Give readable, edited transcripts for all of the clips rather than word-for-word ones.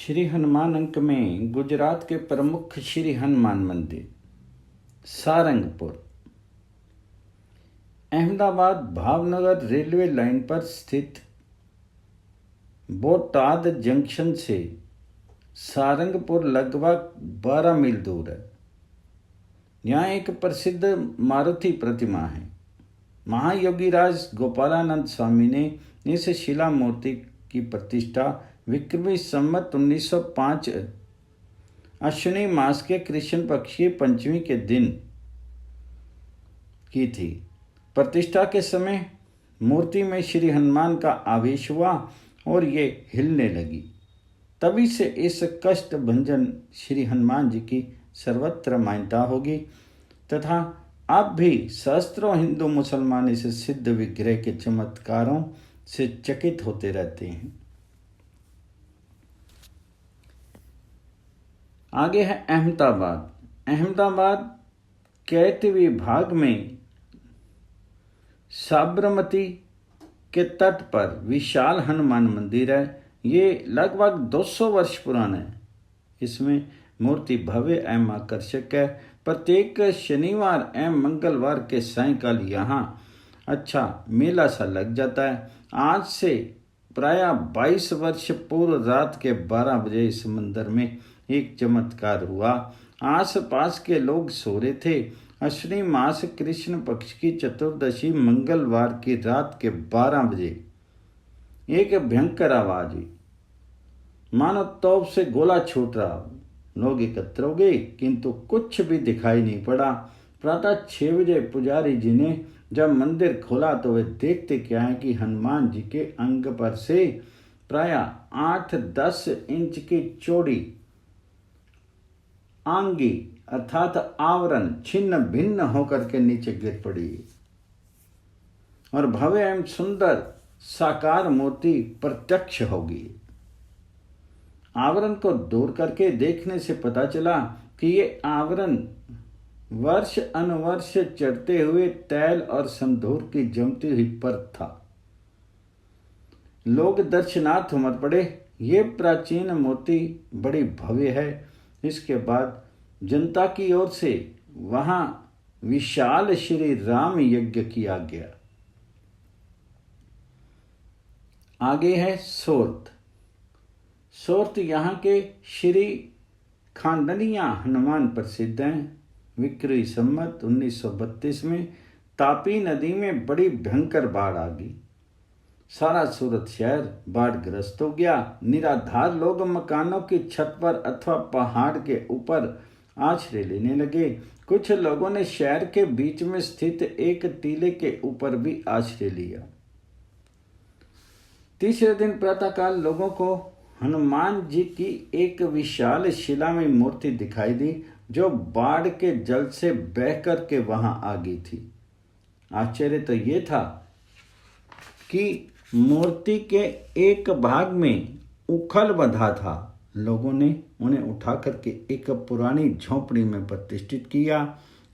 श्री हनुमान अंक में गुजरात के प्रमुख श्री हनुमान मंदिर सारंगपुर अहमदाबाद भावनगर रेलवे लाइन पर स्थित बोटाद जंक्शन से सारंगपुर लगभग 12 मील दूर है। यहाँ एक प्रसिद्ध मारुति प्रतिमा है। महायोगी राज गोपालानंद स्वामी ने इस शिला मूर्ति की प्रतिष्ठा विक्रमी संवत 1905 अश्विनी मास के कृष्ण पक्ष की पंचमी के दिन की थी। प्रतिष्ठा के समय मूर्ति में श्री हनुमान का आवेश हुआ और ये हिलने लगी। तभी से इस कष्ट भंजन श्री हनुमान जी की सर्वत्र मान्यता होगी तथा अब भी सहस्त्रों हिंदू मुसलमान इस सिद्ध विग्रह के चमत्कारों से चकित होते रहते हैं। आगे है अहमदाबाद कैत विभाग में साबरमती के तट पर विशाल हनुमान मंदिर है। ये लगभग 200 वर्ष पुराना है। इसमें मूर्ति भव्य एवं आकर्षक है। प्रत्येक शनिवार एवं मंगलवार के सायंकाल यहाँ अच्छा मेला सा लग जाता है। आज से प्राय 22 वर्ष पूर्व रात के 12 बजे इस मंदिर में एक चमत्कार हुआ। आस पास के लोग सो रहे थे। अश्विनी मास कृष्ण पक्ष की चतुर्दशी मंगलवार की रात के 12 बजे एक भयंकर आवाज हुई, मानो तोप से गोला छूट रहा हो। लोग एकत्र हो गए किंतु कुछ भी दिखाई नहीं पड़ा। प्रातः 6 बजे पुजारी जी ने जब मंदिर खोला तो वे देखते क्या है कि हनुमान जी के अंग पर से प्राय 8-10 इंच की चौड़ी आंगी अर्थात आवरण छिन्न भिन्न होकर के नीचे गिर पड़ी और भव्य एवं सुंदर साकार मूर्ति प्रत्यक्ष होगी। आवरण को दूर करके देखने से पता चला कि ये आवरण वर्ष अनुवर्ष चढ़ते हुए तैल और संधूर की जमती हुई परत था। लोग दर्शनार्थ उमड़ पड़े। ये प्राचीन मूर्ति बड़ी भव्य है। इसके बाद जनता की ओर से वहां विशाल श्री राम यज्ञ किया गया। आगे है सोर्त यहाँ के श्री खांडनिया हनुमान प्रसिद्ध हैं। विक्रमी संवत 1932 में तापी नदी में बड़ी भयंकर बाढ़ आ गई। सारा सूरत शहर बाढ़ग्रस्त हो गया। निराधार लोग मकानों की छत पर अथवा पहाड़ के ऊपर आश्रय लेने लगे। कुछ लोगों ने शहर के बीच में स्थित एक टीले के ऊपर भी आश्रय लिया। तीसरे दिन प्रातःकाल लोगों को हनुमान जी की एक विशाल शिलामय मूर्ति दिखाई दी जो बाढ़ के जल से बह कर के वहां आ गई थी। आश्चर्य तो ये था कि मूर्ति के एक भाग में उखल बंधा था। लोगों ने उन्हें उठा करके एक पुरानी झोपड़ी में प्रतिष्ठित किया।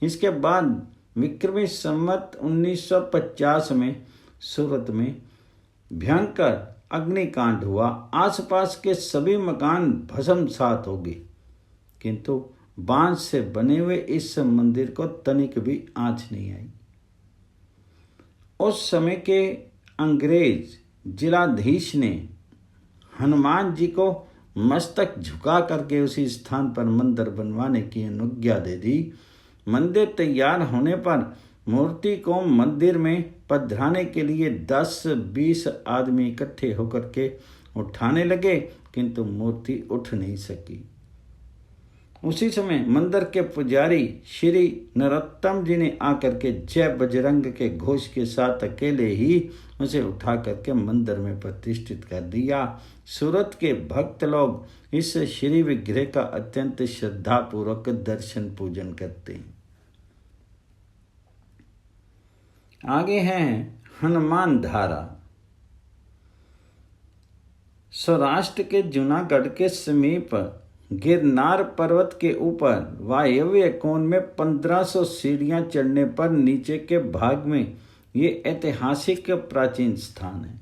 इसके बाद विक्रमी संवत 1950 में सूरत में भयंकर अग्निकांड हुआ। आसपास के सभी मकान भस्मसात हो गए किंतु बांस से बने हुए इस मंदिर को तनिक भी आंच नहीं आई। उस समय के अंग्रेज जिलाधीश ने हनुमान जी को मस्तक झुका करके उसी स्थान पर मंदिर बनवाने की अनुज्ञा दे दी। मंदिर तैयार होने पर मूर्ति को मंदिर में पधराने के लिए 10-20 आदमी इकट्ठे होकर के उठाने लगे किंतु मूर्ति उठ नहीं सकी। उसी समय मंदिर के पुजारी श्री नरोत्तम जी ने आकर के जय बजरंग के घोष के साथ अकेले ही उसे उठा करके मंदिर में प्रतिष्ठित कर दिया। सूरत के भक्त लोग इस श्री विग्रह का अत्यंत श्रद्धा पूर्वक दर्शन पूजन करते हैं। आगे हैं हनुमान धारा। सौराष्ट्र के जूनागढ़ के समीप गिरनार पर्वत के ऊपर वायव्य कोण में 1500 सीढ़ियां चढ़ने पर नीचे के भाग में ये ऐतिहासिक प्राचीन स्थान है।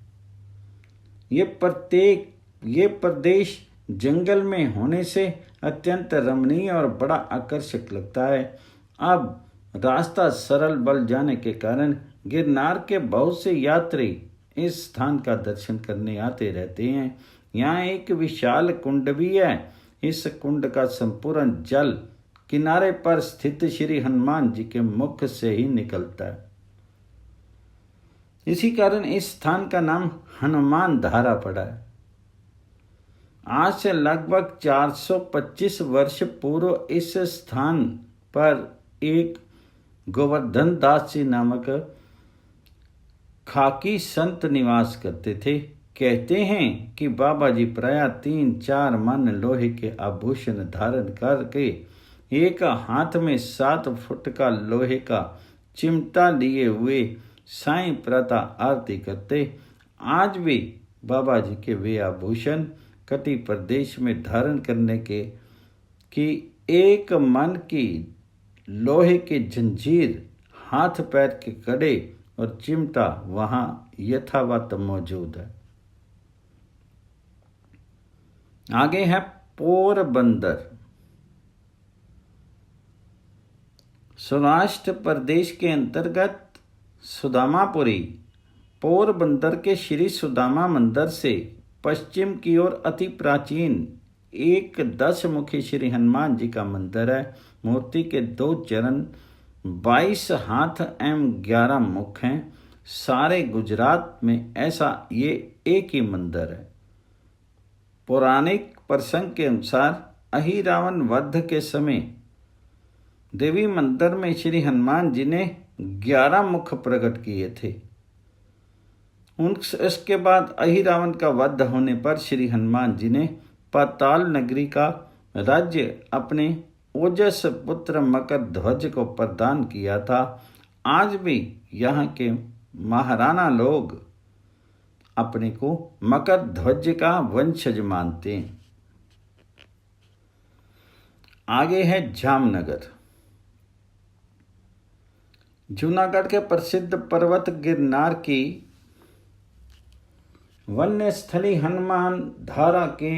ये प्रदेश जंगल में होने से अत्यंत रमणीय और बड़ा आकर्षक लगता है। अब रास्ता सरल बन जाने के कारण गिरनार के बहुत से यात्री इस स्थान का दर्शन करने आते रहते हैं। यहाँ एक विशाल कुंड भी है। इस कुंड का संपूर्ण जल किनारे पर स्थित श्री हनुमान जी के मुख से ही निकलता है। इसी कारण इस स्थान का नाम हनुमान धारा पड़ा है। आज से लगभग 425 वर्ष पूर्व इस स्थान पर एक गोवर्धन दास जी नामक खाकी संत निवास करते थे। कहते हैं कि बाबा जी प्रायः 3-4 मन लोहे के आभूषण धारण करके एक हाथ में 7 फुट का लोहे का चिमटा लिए हुए साईं प्रातः आरती करते। आज भी बाबा जी के वे आभूषण कटी प्रदेश में धारण करने के कि एक मन की लोहे की जंजीर, हाथ पैर के कड़े और चिमटा वहां यथावत मौजूद है। आगे है पोरबंदर। सौराष्ट्र प्रदेश के अंतर्गत सुदामापुरी पोरबंदर के श्री सुदामा मंदिर से पश्चिम की ओर अति प्राचीन एक 10 मुखी श्री हनुमान जी का मंदिर है। मूर्ति के 2 चरण, 22 हाथ एवं 11 मुख हैं। सारे गुजरात में ऐसा ये एक ही मंदिर है। पौराणिक प्रसंग के अनुसार अहिरावण वध के समय देवी मंदिर में श्री हनुमान जी ने 11 मुख प्रकट किए थे। इसके बाद अहिरावण का वध होने पर श्री हनुमान जी ने पाताल नगरी का राज्य अपने ओजस पुत्र मकर ध्वज को प्रदान किया था। आज भी यहाँ के महाराणा लोग अपने को मकर ध्वज का वंशज मानते हैं। आगे है जामनगर। जूनागढ़ के प्रसिद्ध पर्वत गिरनार की वन्य स्थली हनुमान धारा के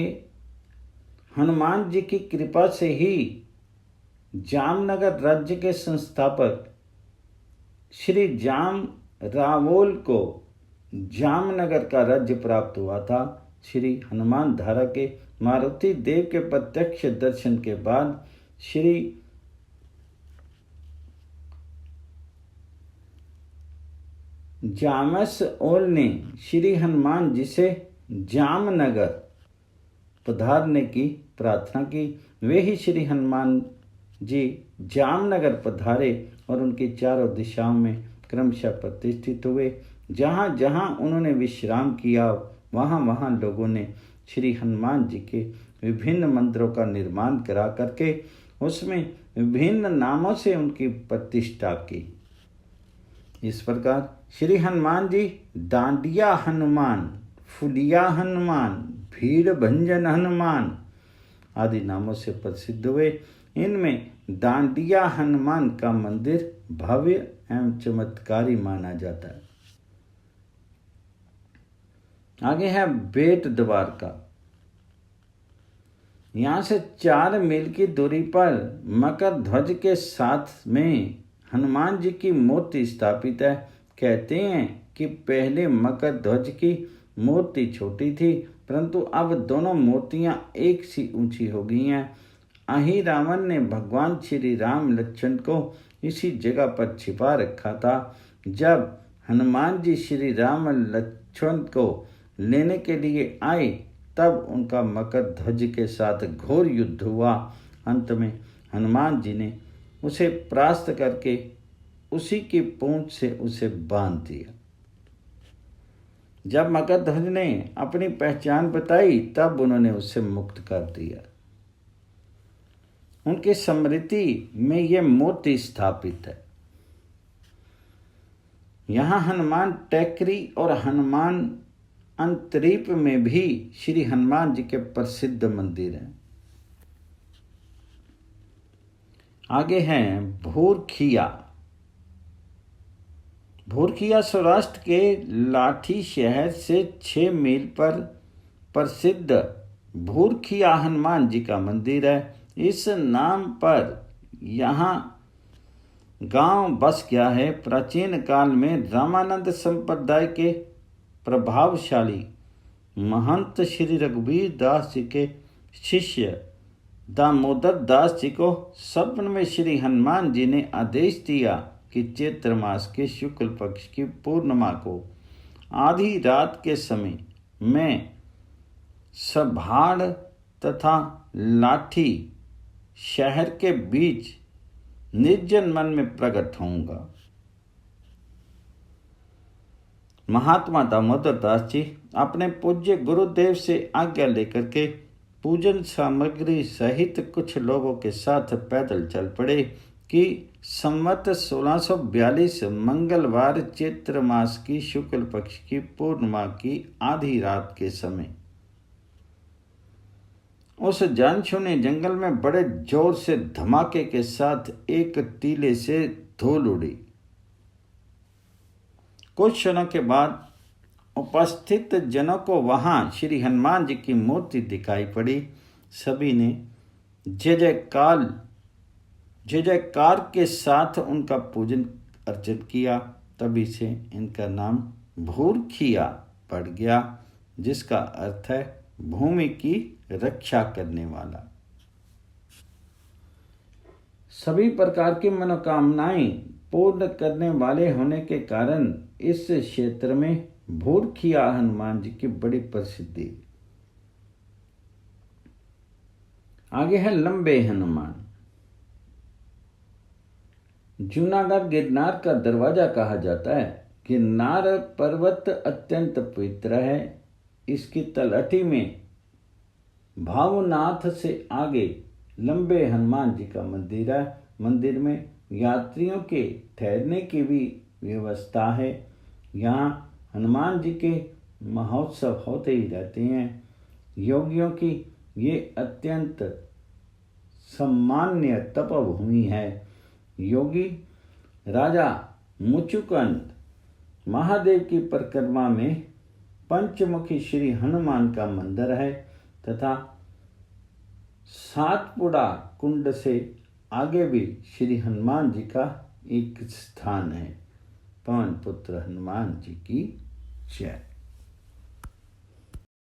हनुमान जी की कृपा से ही जामनगर राज्य के संस्थापक श्री जाम रावोल को जामनगर का राज्य प्राप्त हुआ था। श्री हनुमान धारा के मारुति देव के प्रत्यक्ष दर्शन के बाद श्री जामस ओल ने श्री हनुमान जी से जामनगर पधारने की प्रार्थना की। वे ही श्री हनुमान जी जामनगर पधारे और उनकी चारों दिशाओं में क्रमशः प्रतिष्ठित हुए। जहाँ जहाँ उन्होंने विश्राम किया वहाँ वहाँ लोगों ने श्री हनुमान जी के विभिन्न मंदिरों का निर्माण करा करके उसमें विभिन्न नामों से उनकी प्रतिष्ठा की। इस प्रकार श्री हनुमान जी डांडिया हनुमान, फुलिया हनुमान, भीड़ भंजन हनुमान आदि नामों से प्रसिद्ध हुए। इनमें डांडिया हनुमान का मंदिर भव्य एवं चमत्कारी माना जाता है। आगे है बेट द्वारका। यहाँ से 4 मील की दूरी पर मकर ध्वज के साथ में हनुमान जी की मूर्ति स्थापित है। कहते हैं कि पहले मकर ध्वज की मूर्ति छोटी थी, परंतु अब दोनों मूर्तियां एक सी ऊंची हो गई हैं। अहिरावण ने भगवान श्री राम लक्ष्मण को इसी जगह पर छिपा रखा था। जब हनुमान जी श्री राम लक्ष्मण को लेने के लिए आए तब उनका मकर ध्वज के साथ घोर युद्ध हुआ। अंत में हनुमान जी ने उसे परास्त करके उसी की पूंछ से उसे बांध दिया। जब मकर ध्वज ने अपनी पहचान बताई तब उन्होंने उसे मुक्त कर दिया। उनकी स्मृति में यह मूर्ति स्थापित है। यहाँ हनुमान टेकरी और हनुमान अंतरीप में भी श्री हनुमान जी के प्रसिद्ध मंदिर हैं। आगे हैं भूरखिया। भूरखिया सौराष्ट्र के लाठी शहर से 6 मील पर प्रसिद्ध भूरखिया हनुमान जी का मंदिर है। इस नाम पर यहाँ गांव बस गया है। प्राचीन काल में रामानंद संप्रदाय के प्रभावशाली महंत श्री रघुवीर दास जी के शिष्य दामोदर दास जी को स्वप्न में श्री हनुमान जी ने आदेश दिया कि चैत्र मास के शुक्ल पक्ष की पूर्णिमा को आधी रात के समय मैं सभाड़ तथा लाठी शहर के बीच निर्जन मन में प्रकट होऊंगा। महात्मा दामोदर दास जी अपने पूज्य गुरुदेव से आज्ञा लेकर के पूजन सामग्री सहित कुछ लोगों के साथ पैदल चल पड़े कि संवत 1642 मंगलवार चैत्र मास की शुक्ल पक्ष की पूर्णिमा की आधी रात के समय उस जानछूने जंगल में बड़े जोर से धमाके के साथ एक टीले से धूल उड़ी। कुछ क्षणों के बाद उपस्थित जनों को वहां श्री हनुमान जी की मूर्ति दिखाई पड़ी। सभी ने जय जयकार के साथ उनका पूजन अर्चन किया। तभी से इनका नाम भूरखिया पड़ गया, जिसका अर्थ है भूमि की रक्षा करने वाला। सभी प्रकार की मनोकामनाएं पूर्ण करने वाले होने के कारण इस क्षेत्र में भूरखिया हनुमान जी की बड़ी प्रसिद्धि। आगे है लंबे हनुमान। जूनागढ़ गिरनार का दरवाजा कहा जाता है। गिरनार पर्वत अत्यंत पवित्र है। इसकी तलहटी में भावनाथ से आगे लंबे हनुमान जी का मंदिर है। मंदिर में यात्रियों के ठहरने की भी व्यवस्था है। यहाँ हनुमान जी के महोत्सव होते ही रहते हैं। योगियों की ये अत्यंत सम्मान्य तपभूमि है। योगी राजा मुचुकुंद महादेव की परिक्रमा में पंचमुखी श्री हनुमान का मंदिर है तथा सातपुड़ा कुंड से आगे भी श्री हनुमान जी का एक स्थान है। पवन पुत्र हनुमान जी की जय।